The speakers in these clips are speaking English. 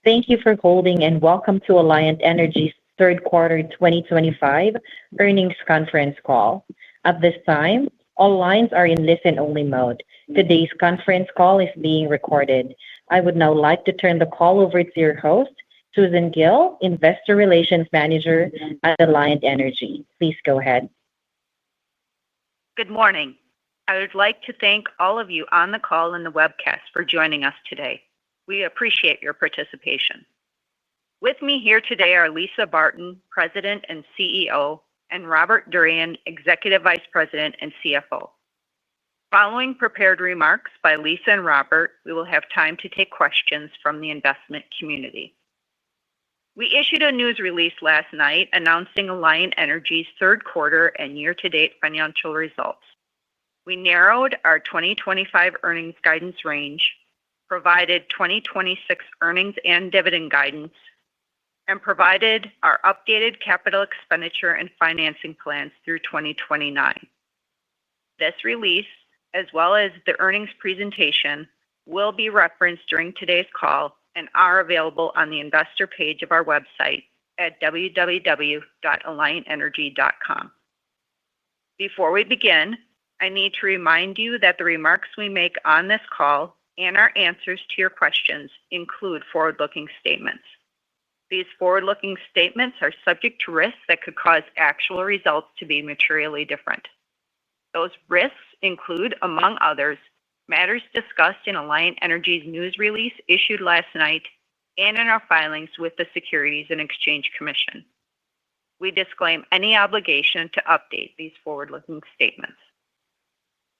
Thank you for holding and welcome to Alliant Energy's third quarter 2025 earnings conference call. At this time, all lines are in listen-only mode. Today's conference call is being recorded. I would now like to turn the call over to your host, Susan Gill, Investor Relations Manager at Alliant Energy. Please go ahead. Good morning. I would like to thank all of you on the call and the webcast for joining us today. We appreciate your participation. With me here today are Lisa Barton, President and CEO, and Robert Durian, Executive Vice President and CFO. Following prepared remarks by Lisa and Robert, we will have time to take questions from the investment community. We issued a news release last night announcing Alliant Energy's third quarter and year-to-date financial results. We narrowed our 2025 earnings guidance range, provided 2026 earnings and dividend guidance, and provided our updated capital expenditure and financing plans through 2029. This release, as well as the earnings presentation, will be referenced during today's call and are available on the investor page of our website at www.alliantenergy.com. Before we begin, I need to remind you that the remarks we make on this call and our answers to your questions include forward-looking statements. These forward-looking statements are subject to risks that could cause actual results to be materially different. Those risks include, among others, matters discussed in Alliant Energy's news release issued last night and in our filings with the Securities and Exchange Commission. We disclaim any obligation to update these forward-looking statements.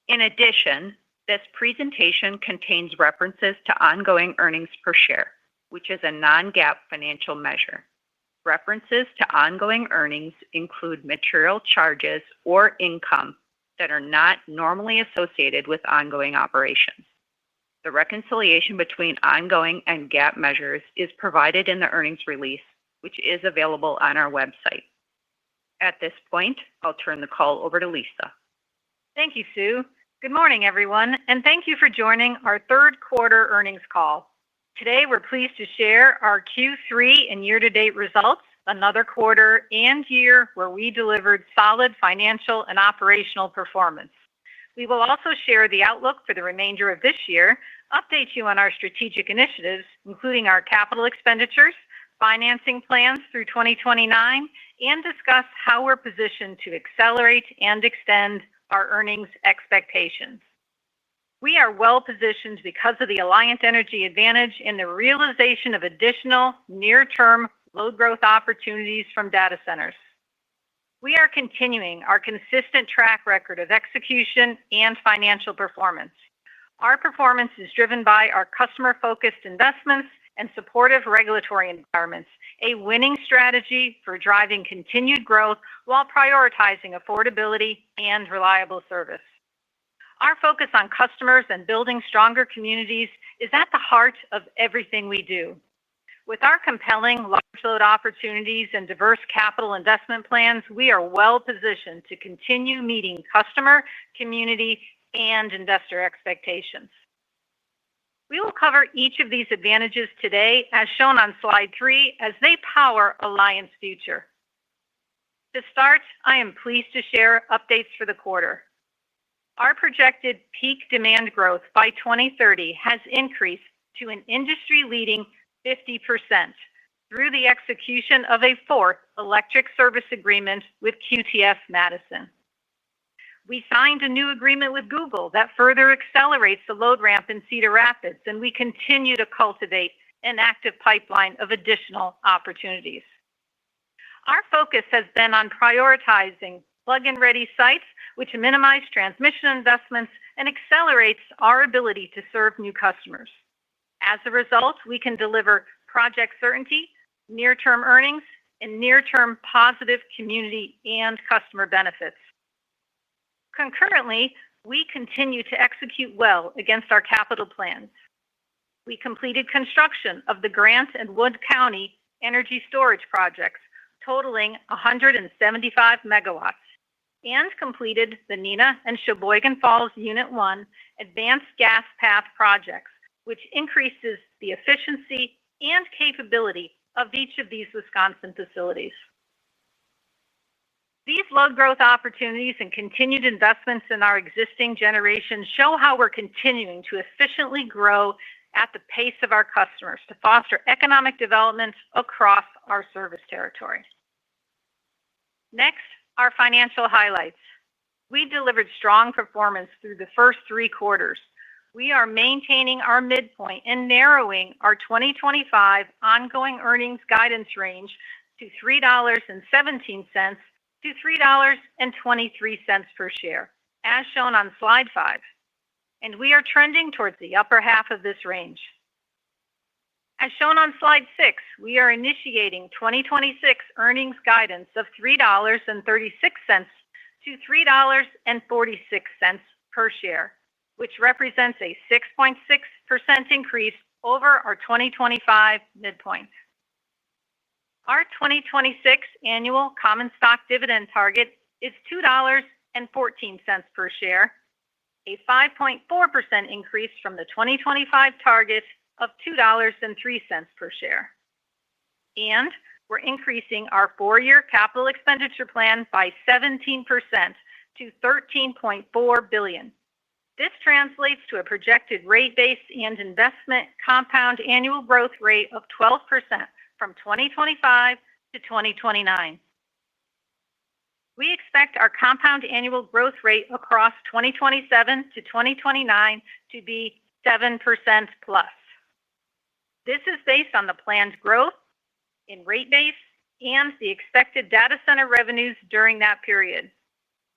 In addition, this presentation contains references to ongoing earnings per share, which is a non-GAAP financial measure. References to ongoing earnings include material charges or income that are not normally associated with ongoing operations. The reconciliation between ongoing and GAAP measures is provided in the earnings release, which is available on our website. At this point, I'll turn the call over to Lisa. Thank you, Sue. Good morning, everyone, and thank you for joining our third quarter earnings call. Today, we're pleased to share our Q3 and year-to-date results, another quarter and year where we delivered solid financial and operational performance. We will also share the outlook for the remainder of this year, update you on our strategic initiatives, including our capital expenditures, financing plans through 2029, and discuss how we're positioned to accelerate and extend our earnings expectations. We are well positioned because of the Alliant Energy advantage in the realization of additional near-term load growth opportunities from data centers. We are continuing our consistent track record of execution and financial performance. Our performance is driven by our customer-focused investments and supportive regulatory environments, a winning strategy for driving continued growth while prioritizing affordability and reliable service. Our focus on customers and building stronger communities is at the heart of everything we do. With our compelling large load opportunities and diverse capital investment plans, we are well positioned to continue meeting customer, community, and investor expectations. We will cover each of these advantages today, as shown on slide 3, as they power Alliant's future. To start, I am pleased to share updates for the quarter. Our projected peak demand growth by 2030 has increased to an industry-leading 50% through the execution of a fourth electric service agreement with QTS Madison. We signed a new agreement with Google that further accelerates the load ramp in Cedar Rapids, and we continue to cultivate an active pipeline of additional opportunities. Our focus has been on prioritizing plug-in-ready sites, which minimize transmission investments and accelerates our ability to serve new customers. As a result, we can deliver project certainty, near-term earnings, and near-term positive community and customer benefits. Concurrently, we continue to execute well against our capital plans. We completed construction of the Grant and Wood County energy storage projects, totaling 175 megawatts, and completed the Neenah and Sheboygan Falls Unit 1 advanced gas path projects, which increases the efficiency and capability of each of these Wisconsin facilities. These load growth opportunities and continued investments in our existing generation show how we're continuing to efficiently grow at the pace of our customers to foster economic development across our service territory. Next, our financial highlights. We delivered strong performance through the first 3 quarters. We are maintaining our midpoint and narrowing our 2025 ongoing earnings guidance range to $3.17 to $3.23 per share, as shown on slide 5. And we are trending towards the upper half of this range. As shown on slide 6, we are initiating 2026 earnings guidance of $3.36 to $3.46 per share, which represents a 6.6% increase over our 2025 midpoint. Our 2026 annual common stock dividend target is $2.14 per share, a 5.4% increase from the 2025 target of $2.03 per share. And we're increasing our 4-year capital expenditure plan by 17% to $13.4 billion. This translates to a projected rate base and investment compound annual growth rate of 12% from 2025 to 2029. We expect our compound annual growth rate across 2027 to 2029 to be 7% plus. This is based on the planned growth in rate base and the expected data center revenues during that period.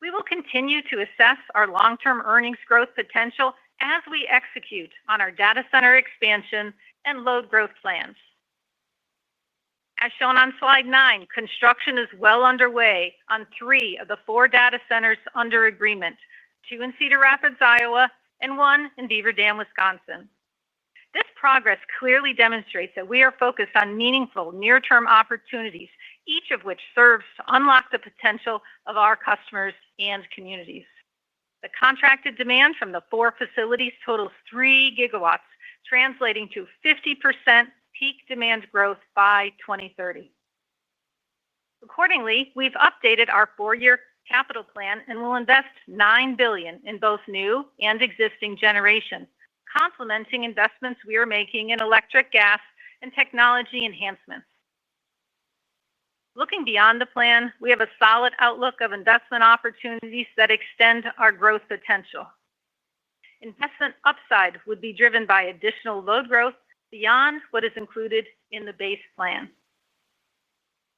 We will continue to assess our long-term earnings growth potential as we execute on our data center expansion and load growth plans. As shown on slide 9, construction is well underway on 3 of the 4 data centers under agreement, 2 in Cedar Rapids, Iowa, and 1 in Beaver Dam, Wisconsin. This progress clearly demonstrates that we are focused on meaningful near-term opportunities, each of which serves to unlock the potential of our customers and communities. The contracted demand from the 4 facilities totals 3 gigawatts, translating to 50% peak demand growth by 2030. Accordingly, we've updated our 4-year capital plan and will invest $9 billion in both new and existing generation, complementing investments we are making in electric, gas, and technology enhancements. Looking beyond the plan, we have a solid outlook of investment opportunities that extend our growth potential. Investment upside would be driven by additional load growth beyond what is included in the base plan.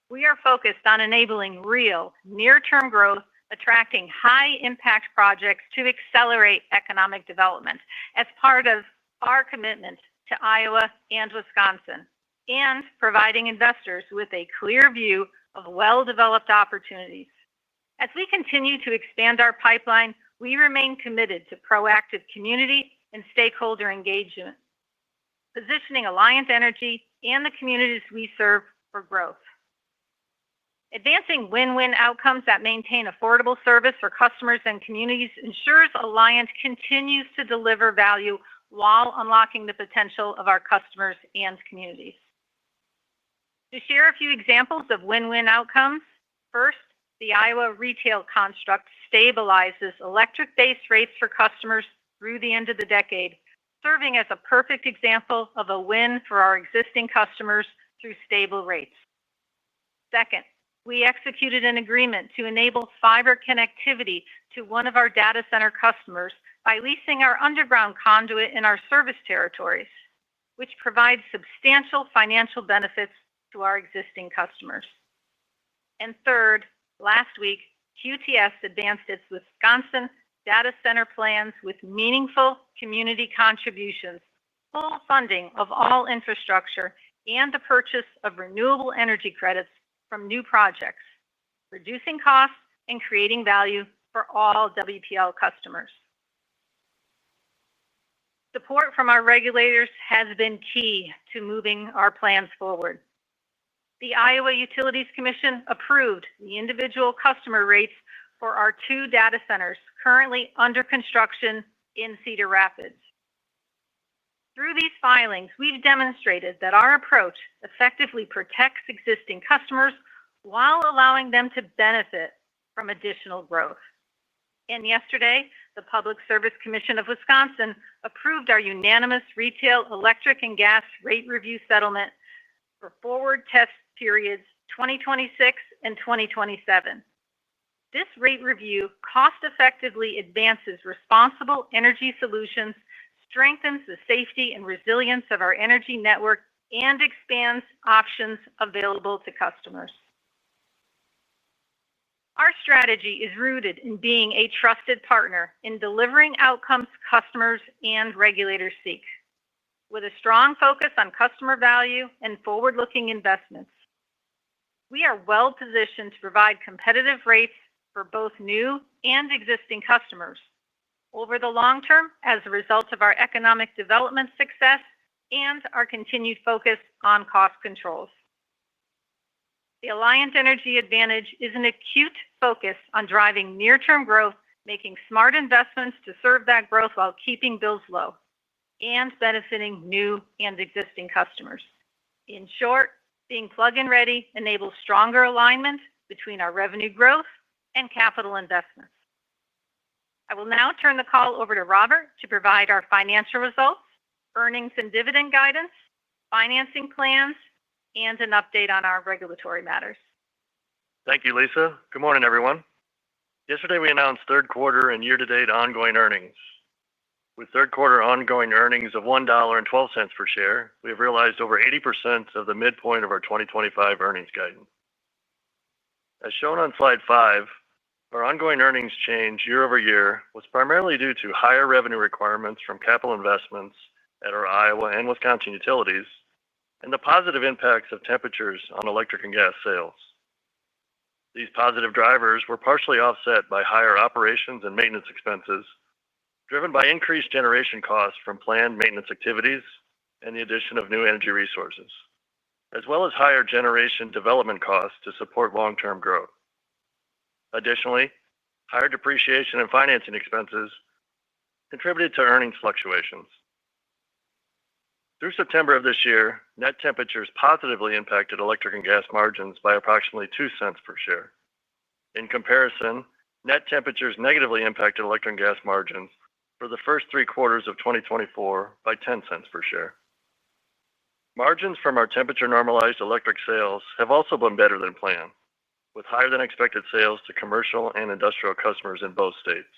We are focused on enabling real, near-term growth, attracting high-impact projects to accelerate economic development as part of our commitment to Iowa and Wisconsin, and providing investors with a clear view of well-developed opportunities. As we continue to expand our pipeline, we remain committed to proactive community and stakeholder engagement, positioning Alliant Energy and the communities we serve for growth. Advancing win-win outcomes that maintain affordable service for customers and communities ensures Alliant continues to deliver value while unlocking the potential of our customers and communities. To share a few examples of win-win outcomes, first, the Iowa retail construct stabilizes electric base rates for customers through the end of the decade, serving as a perfect example of a win for our existing customers through stable rates. Second, we executed an agreement to enable fiber connectivity to one of our data center customers by leasing our underground conduit in our service territories, which provides substantial financial benefits to our existing customers. And third, last week, QTS advanced its Wisconsin data center plans with meaningful community contributions, full funding of all infrastructure, and the purchase of renewable energy credits from new projects, reducing costs and creating value for all WPL customers. Support from our regulators has been key to moving our plans forward. The Iowa Utilities Commission approved the individual customer rates for our 2 data centers currently under construction in Cedar Rapids. Through these filings, we've demonstrated that our approach effectively protects existing customers while allowing them to benefit from additional growth. And yesterday, the Public Service Commission of Wisconsin approved our unanimous retail electric and gas rate review settlement for forward test periods 2026 and 2027. This rate review cost-effectively advances responsible energy solutions, strengthens the safety and resilience of our energy network, and expands options available to customers. Our strategy is rooted in being a trusted partner in delivering outcomes customers and regulators seek. With a strong focus on customer value and forward-looking investments, we are well positioned to provide competitive rates for both new and existing customers over the long term as a result of our economic development success and our continued focus on cost controls. The Alliant Energy Advantage is an acute focus on driving near-term growth, making smart investments to serve that growth while keeping bills low and benefiting new and existing customers. In short, being plug-in ready enables stronger alignment between our revenue growth and capital investments. I will now turn the call over to Robert to provide our financial results, earnings and dividend guidance, financing plans, and an update on our regulatory matters. Thank you, Lisa. Good morning, everyone. Yesterday, we announced third quarter and year-to-date ongoing earnings. With third quarter ongoing earnings of $1.12 per share, we have realized over 80% of the midpoint of our 2025 earnings guidance. As shown on slide 5, our ongoing earnings change year over year was primarily due to higher revenue requirements from capital investments at our Iowa and Wisconsin utilities and the positive impacts of temperatures on electric and gas sales. These positive drivers were partially offset by higher operations and maintenance expenses, driven by increased generation costs from planned maintenance activities and the addition of new energy resources, as well as higher generation development costs to support long-term growth. Additionally, higher depreciation and financing expenses contributed to earnings fluctuations. Through September of this year, net temperatures positively impacted electric and gas margins by approximately 2 cents per share. In comparison, net temperatures negatively impacted electric and gas margins for the first 3 quarters of 2024 by 10 cents per share. Margins from our temperature-normalized electric sales have also been better than planned, with higher than expected sales to commercial and industrial customers in both states.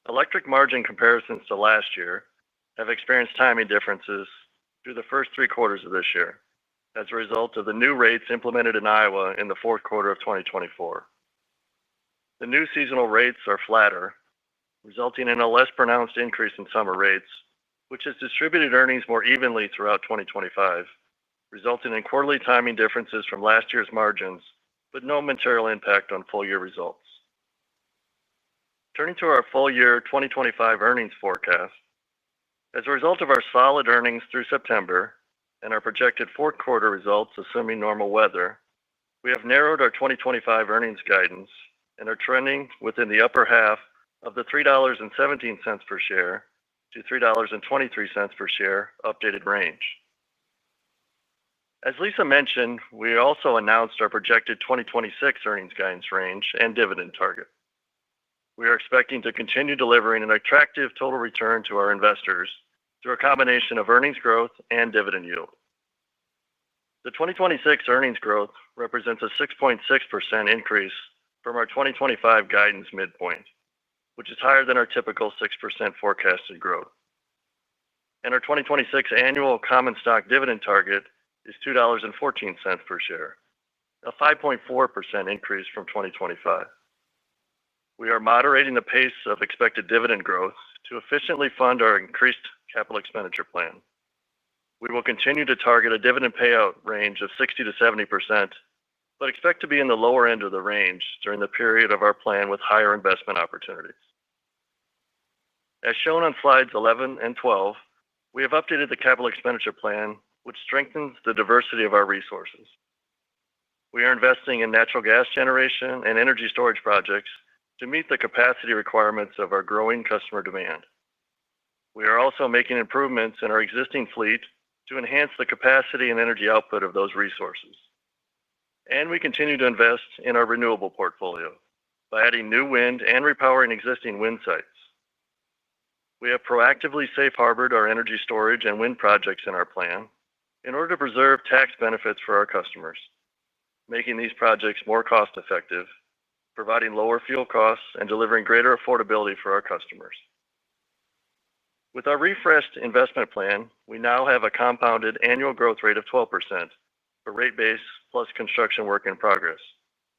Electric margin comparisons to last year have experienced timing differences through the first 3 quarters of this year as a result of the new rates implemented in Iowa in the fourth quarter of 2024. The new seasonal rates are flatter, resulting in a less pronounced increase in summer rates, which has distributed earnings more evenly throughout 2025, resulting in quarterly timing differences from last year's margins, but no material impact on full-year results. Turning to our full-year 2025 earnings forecast, as a result of our solid earnings through September and our projected fourth quarter results assuming normal weather, we have narrowed our 2025 earnings guidance and are trending within the upper half of the $3.17 per share to $3.23 per share updated range. As Lisa mentioned, we also announced our projected 2026 earnings guidance range and dividend target. We are expecting to continue delivering an attractive total return to our investors through a combination of earnings growth and dividend yield. The 2026 earnings growth represents a 6.6% increase from our 2025 guidance midpoint, which is higher than our typical 6% forecasted growth. And our 2026 annual common stock dividend target is $2.14 per share, a 5.4% increase from 2025. We are moderating the pace of expected dividend growth to efficiently fund our increased capital expenditure plan. We will continue to target a dividend payout range of 60 to 70%, but expect to be in the lower end of the range during the period of our plan with higher investment opportunities. As shown on slides 11 and 12, we have updated the capital expenditure plan, which strengthens the diversity of our resources. We are investing in natural gas generation and energy storage projects to meet the capacity requirements of our growing customer demand. We are also making improvements in our existing fleet to enhance the capacity and energy output of those resources. And we continue to invest in our renewable portfolio by adding new wind and repowering existing wind sites. We have proactively safe harbored our energy storage and wind projects in our plan in order to preserve tax benefits for our customers, making these projects more cost effective, providing lower fuel costs, and delivering greater affordability for our customers. With our refreshed investment plan, we now have a compounded annual growth rate of 12% for rate base plus construction work in progress,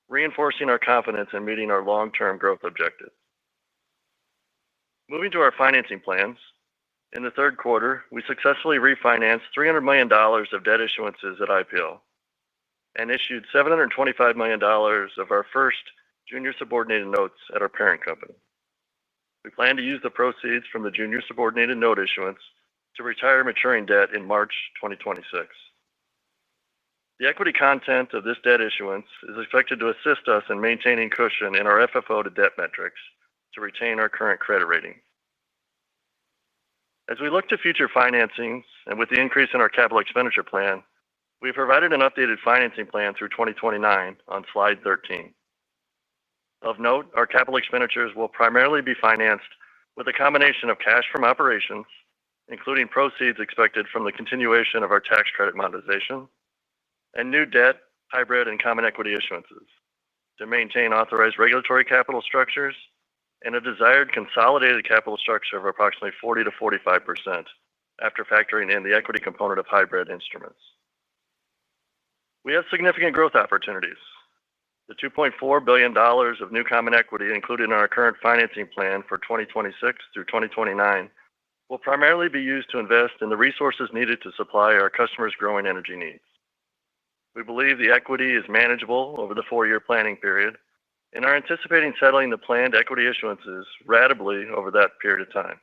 reinforcing our confidence in meeting our long-term growth objectives. Moving to our financing plans, in the third quarter, we successfully refinanced $300 million of debt issuances at IPL and issued $725 million of our first junior subordinated notes at our parent company. We plan to use the proceeds from the junior subordinated note issuance to retire maturing debt in March 2026. The equity content of this debt issuance is expected to assist us in maintaining cushion in our FFO to debt metrics to retain our current credit rating. As we look to future financings and with the increase in our capital expenditure plan, we have provided an updated financing plan through 2029 on slide 13. Of note, our capital expenditures will primarily be financed with a combination of cash from operations, including proceeds expected from the continuation of our tax credit monetization, and new debt, hybrid, and common equity issuances to maintain authorized regulatory capital structures and a desired consolidated capital structure of approximately 40 to 45% after factoring in the equity component of hybrid instruments. We have significant growth opportunities. The $2.4 billion of new common equity included in our current financing plan for 2026 through 2029 will primarily be used to invest in the resources needed to supply our customers' growing energy needs. We believe the equity is manageable over the 4-year planning period and are anticipating settling the planned equity issuances ratably over that period of time.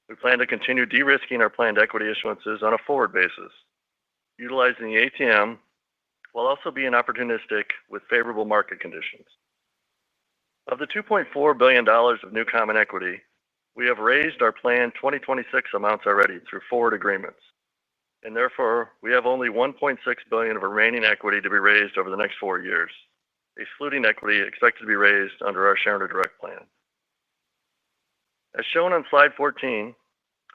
We plan to continue de-risking our planned equity issuances on a forward basis, utilizing the ATM while also being opportunistic with favorable market conditions. Of the $2.4 billion of new common equity, we have raised our planned 2026 amounts already through forward agreements, and therefore we have only $1.6 billion of remaining equity to be raised over the next 4 years, excluding equity expected to be raised under our Shareholder Direct Plan. As shown on slide 14,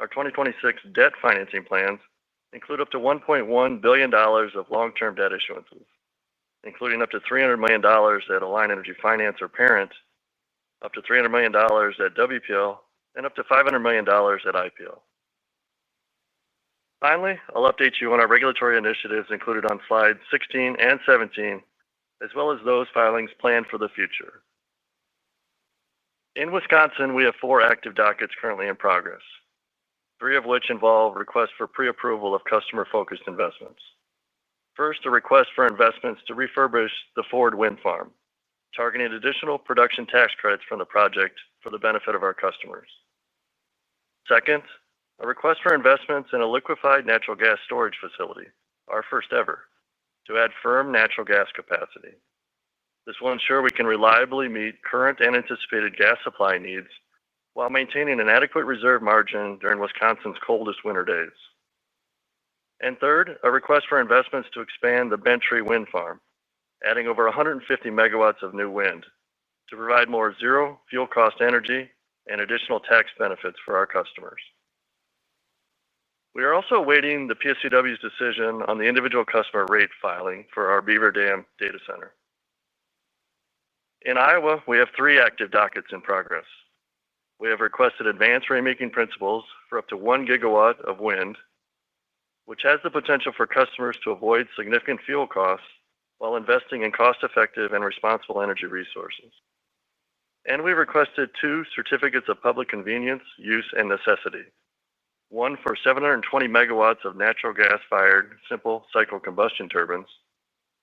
our 2026 debt financing plans include up to $1.1 billion of long-term debt issuances, including up to $300 million at Alliant Energy Finance or Parent, up to $300 million at WPL, and up to $500 million at IPL. Finally, I'll update you on our regulatory initiatives included on slides 16 and 17, as well as those filings planned for the future. In Wisconsin, we have 4 active dockets currently in progress, 3 of which involve requests for pre-approval of customer-focused investments. First, a request for investments to refurbish the Ford Wind Farm, targeting additional production tax credits from the project for the benefit of our customers. Second, a request for investments in a liquefied natural gas storage facility, our first ever, to add firm natural gas capacity. This will ensure we can reliably meet current and anticipated gas supply needs while maintaining an adequate reserve margin during Wisconsin's coldest winter days. And third, a request for investments to expand the Bent Tree Wind Farm, adding over 150 megawatts of new wind to provide more zero fuel cost energy and additional tax benefits for our customers. We are also awaiting the PSCW's decision on the individual customer rate filing for our Beaver Dam data center. In Iowa, we have 3 active dockets in progress. We have requested advanced rate-making principles for up to 1 gigawatt of wind, which has the potential for customers to avoid significant fuel costs while investing in cost-effective and responsible energy resources. And we requested 2 certificates of public convenience, use, and necessity, one for 720 megawatts of natural gas-fired simple cycle combustion turbines,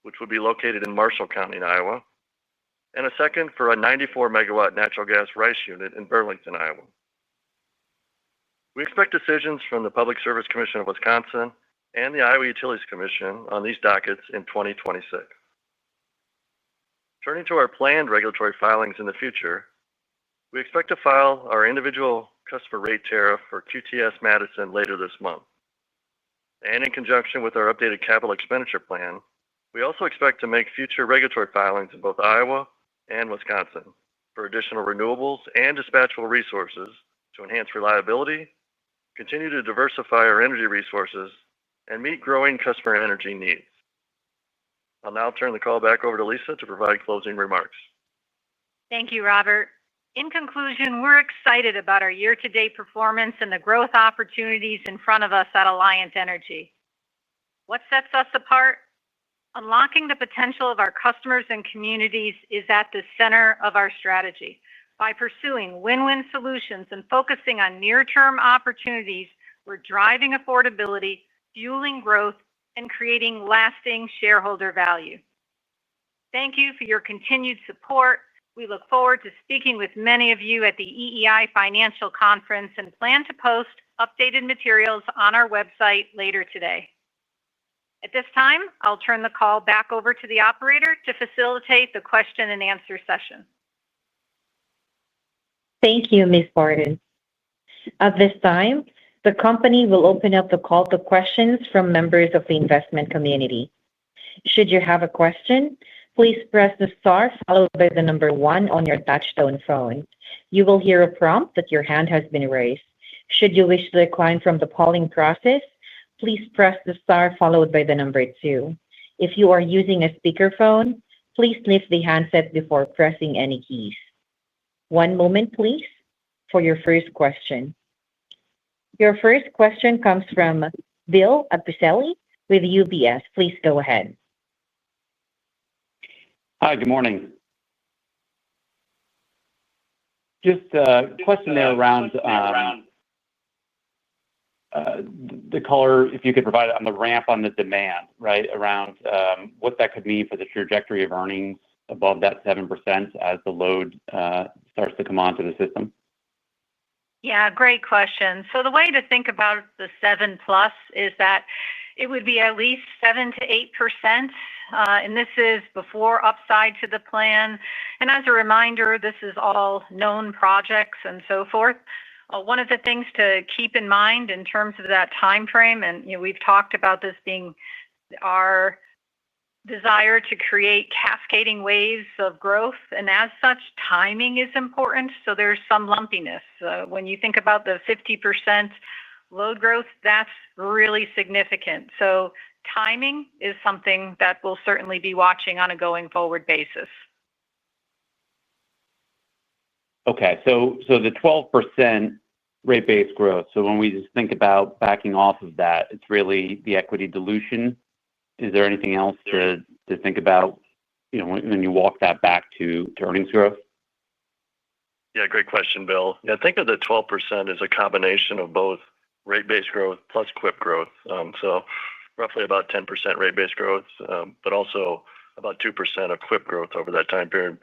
which would be located in Marshall County in Iowa, and a second for a 94-megawatt natural gas RICE unit in Burlington, Iowa. We expect decisions from the Public Service Commission of Wisconsin and the Iowa Utilities Commission on these dockets in 2026. Turning to our planned regulatory filings in the future, we expect to file our individual customer rate tariff for QTS Madison later this month. And in conjunction with our updated capital expenditure plan, we also expect to make future regulatory filings in both Iowa and Wisconsin for additional renewables and dispatchable resources to enhance reliability, continue to diversify our energy resources, and meet growing customer energy needs. I'll now turn the call back over to Lisa to provide closing remarks. Thank you, Robert. In conclusion, we're excited about our year-to-date performance and the growth opportunities in front of us at Alliant Energy. What sets us apart? Unlocking the potential of our customers and communities is at the center of our strategy. By pursuing win-win solutions and focusing on near-term opportunities, we're driving affordability, fueling growth, and creating lasting shareholder value. Thank you for your continued support. We look forward to speaking with many of you at the EEI Financial Conference and plan to post updated materials on our website later today. At this time, I'll turn the call back over to the operator to facilitate the question and answer session. Thank you, Ms. Barton. At this time, the company will open up the call to questions from members of the investment community. Should you have a question, please press the star followed by the number 1 on your touchtone phone. You will hear a prompt that your hand has been raised. Should you wish to decline from the polling process, please press the star followed by the number 2. If you are using a speakerphone, please lift the handset before pressing any keys. One moment, please, for your first question. Your first question comes from Bill Appicelli with UBS. Please go ahead. Hi, good morning. Just a question there around the color, if you could provide it on the ramp on the demand, right, around what that could mean for the trajectory of earnings above that 7% as the load starts to come onto the system. Yeah, great question. So the way to think about the 7 plus is that it would be at least 7 to 8%. And this is before upside to the plan. And as a reminder, this is all known projects and so forth. One of the things to keep in mind in terms of that time frame, and we've talked about this being our desire to create cascading waves of growth, and as such, timing is important. So there's some lumpiness. When you think about the 50% load growth, that's really significant. So timing is something that we'll certainly be watching on a going forward basis. Okay, so the 12% rate base growth. So when we just think about backing off of that, it's really the equity dilution. Is there anything else to think about, when you walk that back to earnings growth? Yeah, great question, Bill. Yeah, think of the 12% as a combination of both rate base growth plus QIP growth. So roughly about 10% rate base growth, but also about 2% of QIP growth over that time period.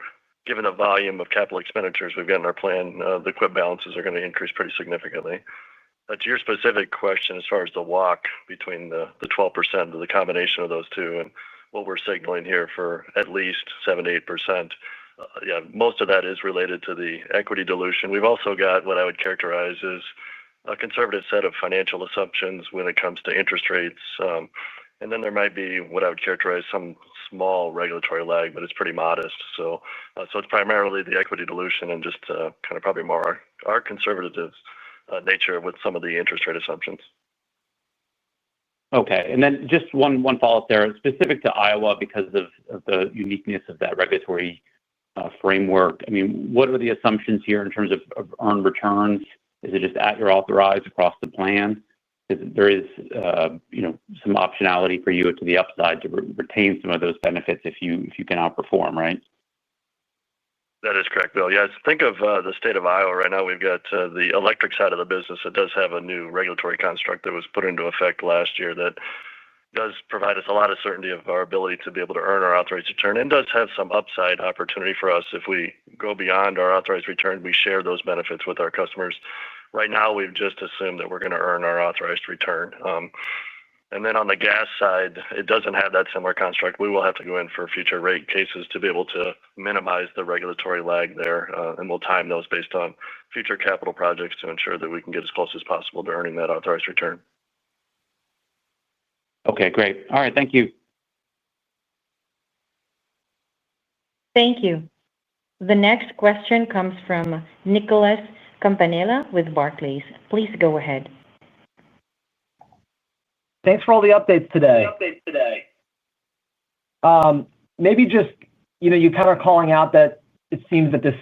Given the volume of capital expenditures we've got in our plan, the QIP balances are going to increase pretty significantly. To your specific question, as far as the walk between the 12% of the combination of those two and what we're signaling here for at least 7-8%, yeah, most of that is related to the equity dilution. We've also got what I would characterize as a conservative set of financial assumptions when it comes to interest rates. And then there might be what I would characterize some small regulatory lag, but it's pretty modest. So it's primarily the equity dilution and just kind of probably more our conservative nature with some of the interest rate assumptions. Okay, and then just one follow-up there, specific to Iowa because of the uniqueness of that regulatory framework. I mean, what are the assumptions here in terms of earned returns? Is it just at your authorized across the plan? There is some optionality for you to the upside to retain some of those benefits if you can outperform, right? That is correct, Bill. Yes, think of the state of Iowa right now. We've got the electric side of the business. It does have a new regulatory construct that was put into effect last year that does provide us a lot of certainty of our ability to be able to earn our authorized return, and does have some upside opportunity for us. If we go beyond our authorized return, we share those benefits with our customers. Right now, we've just assumed that we're going to earn our authorized return. And then on the gas side, it doesn't have that similar construct. We will have to go in for future rate cases to be able to minimize the regulatory lag there, and we'll time those based on future capital projects to ensure that we can get as close as possible to earning that authorized return. Okay, great. All right, thank you. Thank you. The next question comes from Nicholas Campanella with Barclays. Please go ahead. Thanks for all the updates today. Maybe just, you kind of calling out that it seems that this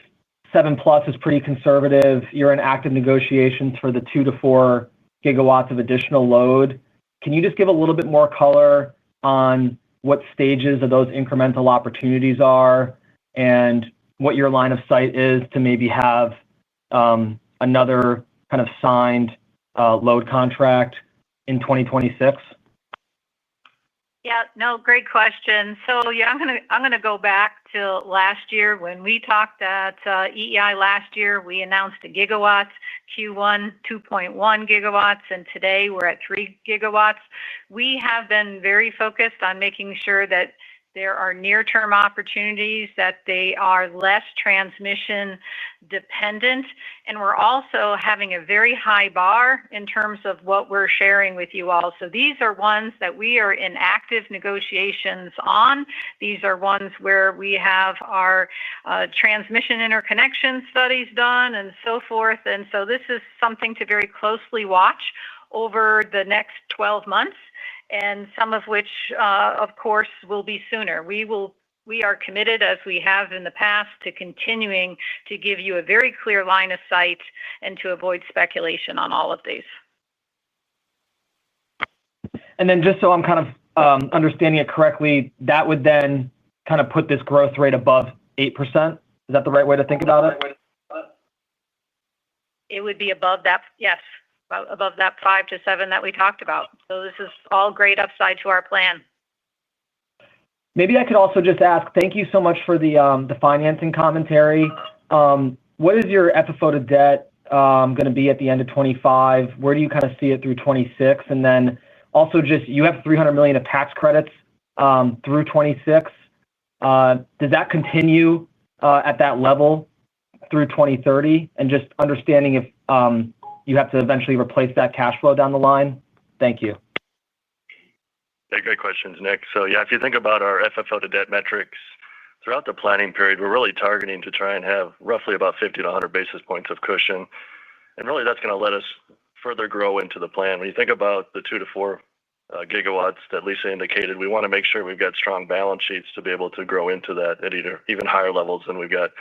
7+ is pretty conservative. You're in active negotiations for the 2 to 4 gigawatts of additional load. Can you just give a little bit more color on what stages of those incremental opportunities are and what your line of sight is to maybe have another kind of signed load contract in 2026? Yeah, no, great question. So yeah, I'm gonna go back to last year when we talked at EEI last year. We announced a gigawatts, Q1 2.1 gigawatts, and today we're at 3 gigawatts. We have been very focused on making sure that there are near-term opportunities, that they are less transmission dependent, and we're also having a very high bar in terms of what we're sharing with you all. So these are ones that we are in active negotiations on. These are ones where we have our transmission interconnection studies done and so forth. And so this is something to very closely watch over the next 12 months. And some of which, of course, will be sooner. We are committed, as we have in the past, to continuing to give you a very clear line of sight and to avoid speculation on all of these. And then just so I'm kind of understanding it correctly, that would then kind of put this growth rate above 8%. Is that the right way to think about it? It would be above that, yes. Above that 5 to 7 that we talked about. So this is all great upside to our plan. Maybe I could also just ask, thank you so much for the financing commentary. What is your FFO to debt going to be at the end of 25? Where do you kind of see it through 26? And then also just, you have $300 million of tax credits through 26. Does that continue at that level through 2030? And just understanding if you have to eventually replace that cash flow down the line? Thank you. Yeah, great questions, Nick. So yeah, if you think about our FFO to debt metrics, throughout the planning period, we're really targeting to try and have roughly about 50 to 100 basis points of cushion. And really that's going to let us further grow into the plan. When you think about the 2 to 4 gigawatts that Lisa indicated, we want to make sure we've got strong balance sheets to be able to grow into that at even higher levels than we've got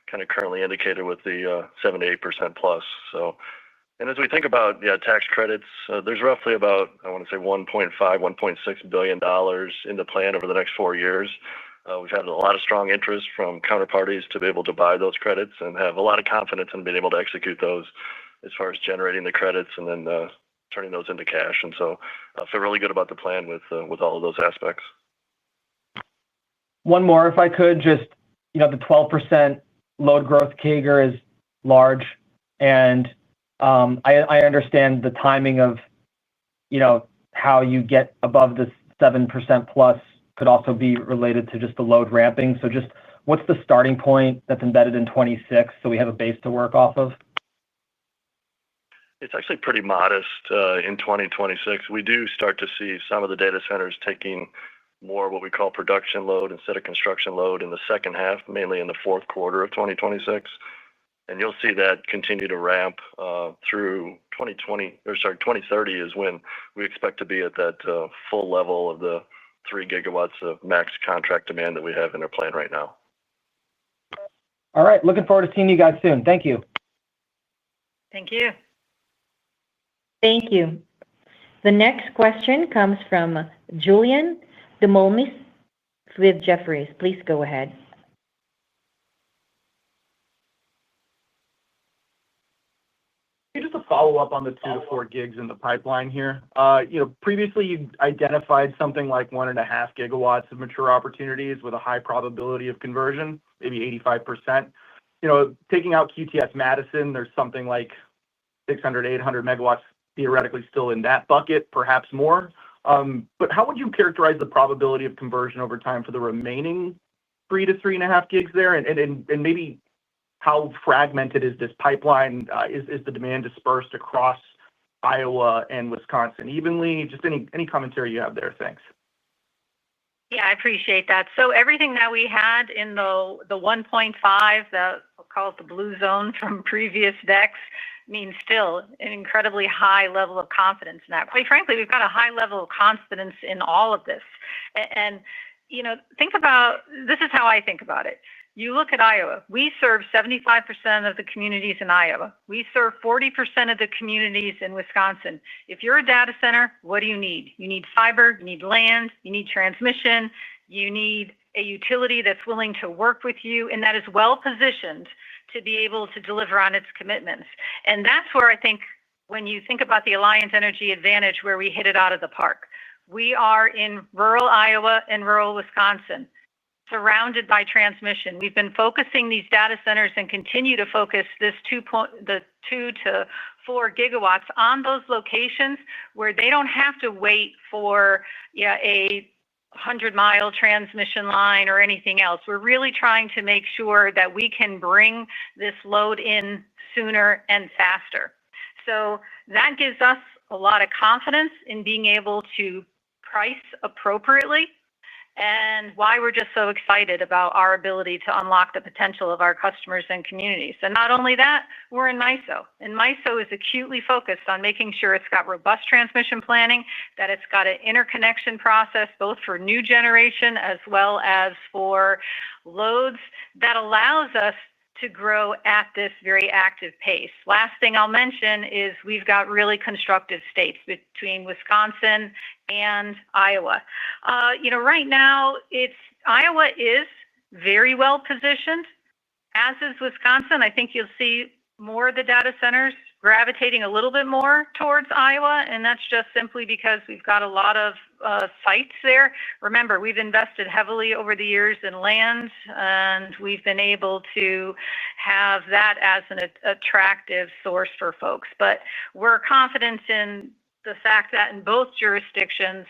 kind of currently indicated with the 7 to 8% plus. So, and as we think about tax credits, there's roughly about, I want to say $1.6 billion in the plan over the next 4 years. We've had a lot of strong interest from counterparties to be able to buy those credits and have a lot of confidence in being able to execute those as far as generating the credits and then turning those into cash. And so I feel really good about the plan with all of those aspects. One more, if I could, just, the 12% load growth CAGR is large, and I understand the timing of, how you get above this 7% plus could also be related to just the load ramping. So just what's the starting point that's embedded in 26 so we have a base to work off of? It's actually pretty modest in 2026. We do start to see some of the data centers taking more what we call production load instead of construction load in the second half, mainly in the fourth quarter of 2026. And you'll see that continue to ramp through 2030 is when we expect to be at that full level of the 3 gigawatts of max contract demand that we have in our plan right now. All right. Looking forward to seeing you guys soon. Thank you. Thank you. Thank you. The next question comes from Julian Dumoulin with Jefferies. Please go ahead. Just a follow-up on the 2 to 4 gigs in the pipeline here. Previously you identified something like 1.5 gigawatts of mature opportunities with a high probability of conversion, maybe 85%. Taking out QTS Madison, there's something like 600, 800 megawatts theoretically still in that bucket, perhaps more. But how would you characterize the probability of conversion over time for the remaining 3 to 3.5 gigs there? And maybe how fragmented is this pipeline? Is the demand dispersed across Iowa and Wisconsin evenly? Just any commentary you have there. Thanks. Yeah, I appreciate that. So everything that we had in the 1.5, I'll call it the blue zone from previous decks, means still an incredibly high level of confidence in that. Quite frankly, we've got a high level of confidence in all of this. And think about, this is how I think about it. You look at Iowa, we serve 75% of the communities in Iowa. We serve 40% of the communities in Wisconsin. If you're a data center, what do you need? You need fiber, you need land, you need transmission, you need a utility that's willing to work with you and that is well positioned to be able to deliver on its commitments. And that's where I think when you think about the Alliant Energy Advantage, where we hit it out of the park. We are in rural Iowa and rural Wisconsin, surrounded by transmission. We've been focusing these data centers and continue to focus the 2 to 4 gigawatts on those locations where they don't have to wait for a 100-mile transmission line or anything else. We're really trying to make sure that we can bring this load in sooner and faster. So that gives us a lot of confidence in being able to price appropriately, and why we're just so excited about our ability to unlock the potential of our customers and communities. And not only that, we're in MISO, and MISO is acutely focused on making sure it's got robust transmission planning, that it's got an interconnection process, both for new generation as well as for loads, that allows us to grow at this very active pace. Last thing I'll mention is we've got really constructive states between Wisconsin and Iowa. Right now, Iowa is very well positioned, as is Wisconsin. I think you'll see more of the data centers gravitating a little bit more towards Iowa, and that's just simply because we've got a lot of sites there. Remember, we've invested heavily over the years in land, and we've been able to have that as an attractive source for folks. But we're confident in the fact that in both jurisdictions,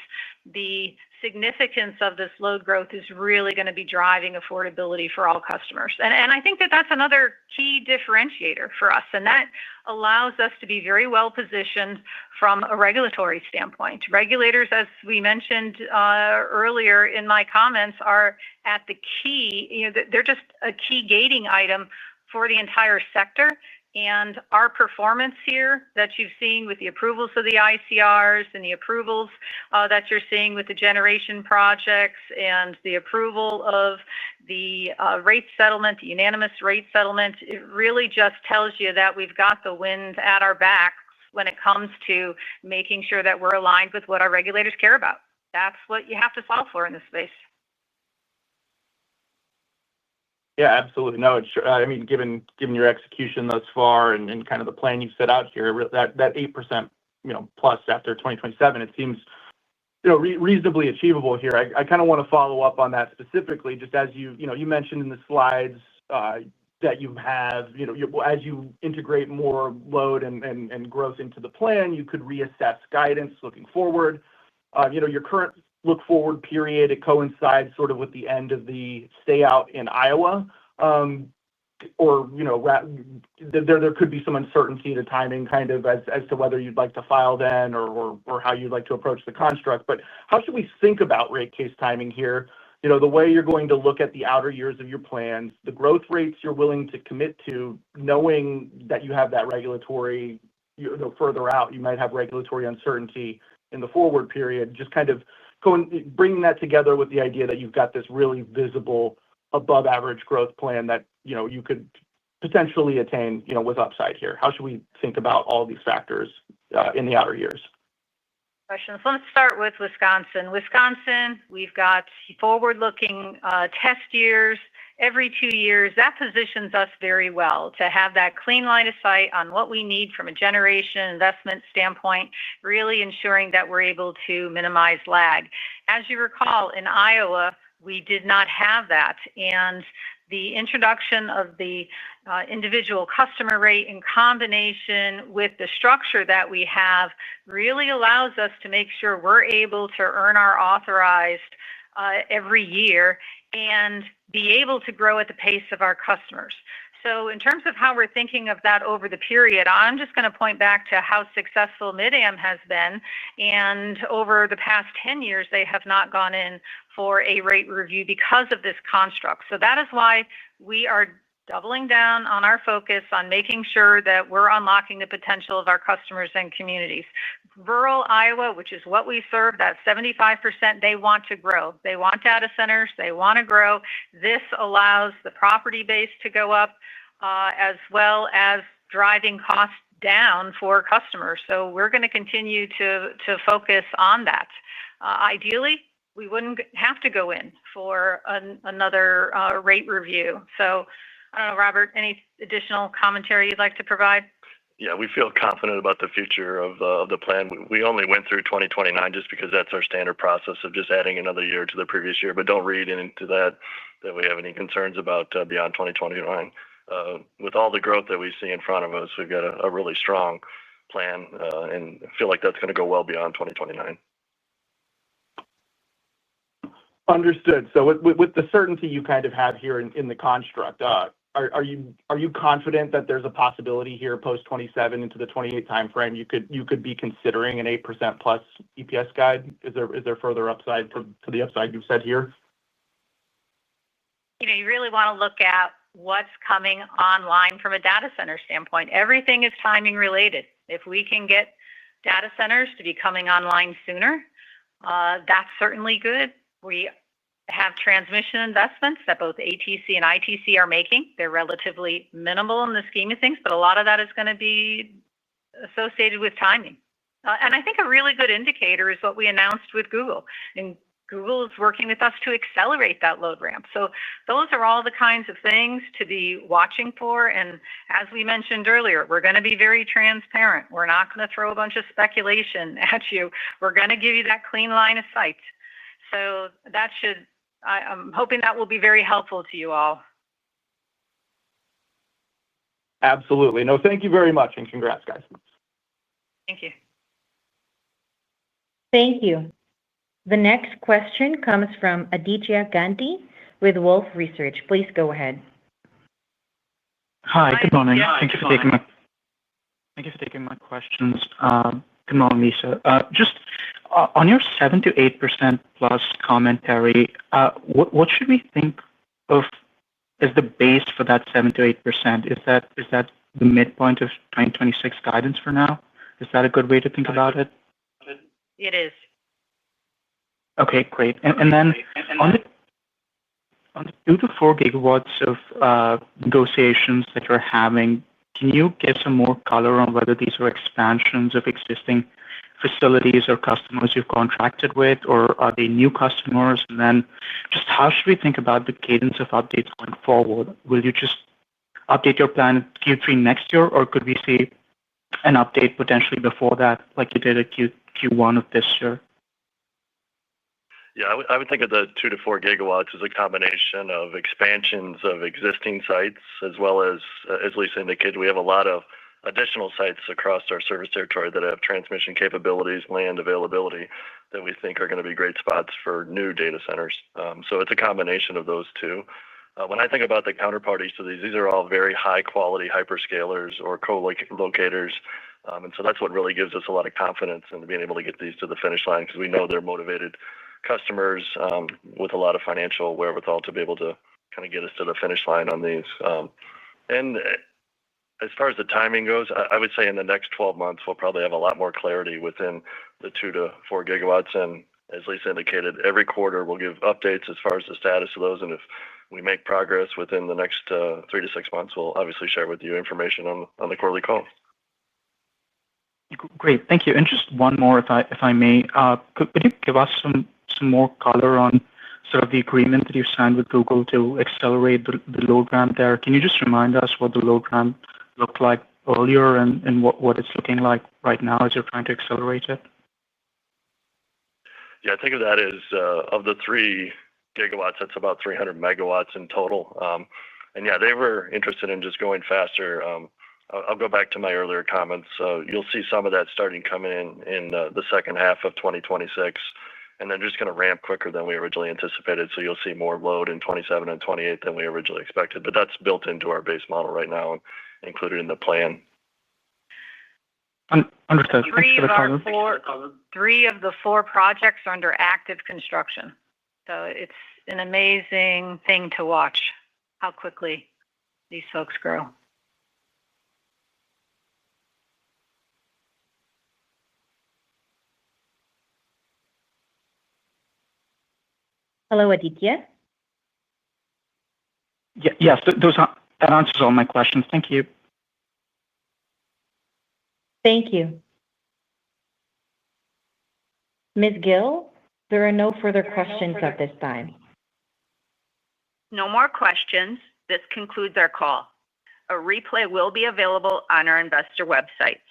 the significance of this load growth is really going to be driving affordability for all customers. And I think that that's another key differentiator for us, and that allows us to be very well positioned from a regulatory standpoint. Regulators, as we mentioned earlier in my comments, are at the key, they're just a key gating item for the entire sector. And our performance here that you've seen with the approvals of the ICRs and the approvals that you're seeing with the generation projects and the approval of the rate settlement, the unanimous rate settlement, it really just tells you that we've got the wind at our backs when it comes to making sure that we're aligned with what our regulators care about. That's what you have to solve for in this space. Yeah, absolutely. No, I mean, given your execution thus far and kind of the plan you've set out here, that 8% plus after 2027, it seems reasonably achievable here. I kind of want to follow up on that specifically, just as you mentioned in the slides that you have, as you integrate more load and growth into the plan, you could reassess guidance looking forward. Your current look forward period, it coincides sort of with the end of the stay out in Iowa, or there could be some uncertainty to timing kind of as to whether you'd like to file then or how you'd like to approach the construct. But how should we think about rate case timing here? The way you're going to look at the outer years of your plans, the growth rates you're willing to commit to, knowing that you have that regulatory, further out, you might have regulatory uncertainty in the forward period, just kind of bringing that together with the idea that you've got this really visible above average growth plan that you could potentially attain with upside here. How should we think about all these factors in the outer years? Questions. Let's start with Wisconsin, we've got forward-looking test years every 2 years. That positions us very well to have that clean line of sight on what we need from a generation investment standpoint, really ensuring that we're able to minimize lag. As you recall, in Iowa, we did not have that, and the introduction of the individual customer rate in combination with the structure that we have really allows us to make sure we're able to earn our authorized every year and be able to grow at the pace of our customers. So in terms of how we're thinking of that over the period, I'm just going to point back to how successful Mid-Am has been. And over the past 10 years, they have not gone in for a rate review because of this construct. So that is why we are doubling down on our focus on making sure that we're unlocking the potential of our customers and communities. Rural Iowa, which is what we serve, that 75%, they want to grow. They want data centers. They want to grow. This allows the property base to go up as well as driving costs down for customers. So we're going to continue to focus on that. Ideally, we wouldn't have to go in for another rate review. So I don't know, Robert, any additional commentary you'd like to provide? Yeah, we feel confident about the future of the plan. We only went through 2029 just because that's our standard process of just adding another year to the previous year. But don't read into that we have any concerns about beyond 2029. With all the growth that we see in front of us, we've got a really strong plan and feel like that's going to go well beyond 2029. Understood. So with the certainty you kind of have here in the construct, are you confident that there's a possibility here post 27 into the 28 timeframe you could be considering an 8% plus EPS guide? Is there further upside to the upside you've said here? You really want to look at what's coming online from a data center standpoint. Everything is timing related. If we can get data centers to be coming online sooner, that's certainly good. We have transmission investments that both ATC and ITC are making. They're relatively minimal in the scheme of things, but a lot of that is going to be associated with timing. And I think a really good indicator is what we announced with Google. And Google is working with us to accelerate that load ramp. So those are all the kinds of things to be watching for. And as we mentioned earlier, we're going to be very transparent. We're not going to throw a bunch of speculation at you. We're going to give you that clean line of sight. So I'm hoping that will be very helpful to you all. Absolutely. No, thank you very much, and congrats, guys. Thank you. Thank you. The next question comes from Aditya Gandhi with Wolfe Research. Please go ahead. Hi, good morning. Yeah, Thank you for taking my questions. Good morning, Lisa. Just on your 7 to 8% plus commentary, what should we think of as the base for that 7 to 8%? Is that the midpoint of 2026 guidance for now? Is that a good way to think about it? It is. Okay, great. And then on the 2 to 4 gigawatts of negotiations that you're having, can you give some more color on whether these are expansions of existing facilities or customers you've contracted with, or are they new customers? And then just how should we think about the cadence of updates going forward? Will you just update your plan at Q3 next year, or could we see an update potentially before that, like you did at Q1 of this year? Yeah, I would think of the 2 to 4 gigawatts as a combination of expansions of existing sites, as well as Lisa indicated, we have a lot of additional sites across our service territory that have transmission capabilities, land availability that we think are going to be great spots for new data centers. So it's a combination of those two. When I think about the counterparties to these are all very high quality hyperscalers or co-locators. And so that's what really gives us a lot of confidence in being able to get these to the finish line, because we know they're motivated customers with a lot of financial wherewithal to be able to kind of get us to the finish line on these. And as far as the timing goes, I would say in the next 12 months, we'll probably have a lot more clarity within the 2 to 4 gigawatts. And as Lisa indicated, every quarter we'll give updates as far as the status of those. And if we make progress within the next 3 to 6 months, we'll obviously share with you information on the quarterly call. Great, thank you. And just one more, if I may, could you give us some more color on sort of the agreement that you signed with Google to accelerate the load ramp there? Can you just remind us what the load ramp looked like earlier and what it's looking like right now as you're trying to accelerate it? Yeah, I think of that as of the 3 gigawatts. That's about 300 megawatts in total. And yeah, they were interested in just going faster. I'll go back to my earlier comments. You'll see some of that starting coming in the second half of 2026, and then just going to ramp quicker than we originally anticipated. So you'll see more load in 27 and 28 than we originally expected. But that's built into our base model right now and included in the plan. Understood. Three of the four projects are under active construction. So it's an amazing thing to watch how quickly these folks grow. Hello, Aditya. Yes, that answers all my questions. Thank you. Thank you. Ms. Gill, there are no further questions at this time. No more questions. This concludes our call. A replay will be available on our investor websites.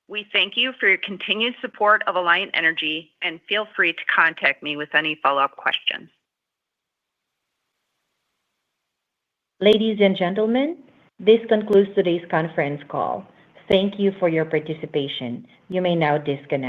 We thank you for your continued support of Alliant Energy, and feel free to contact me with any follow-up questions. Ladies and gentlemen, this concludes today's conference call. Thank you for your participation. You may now disconnect.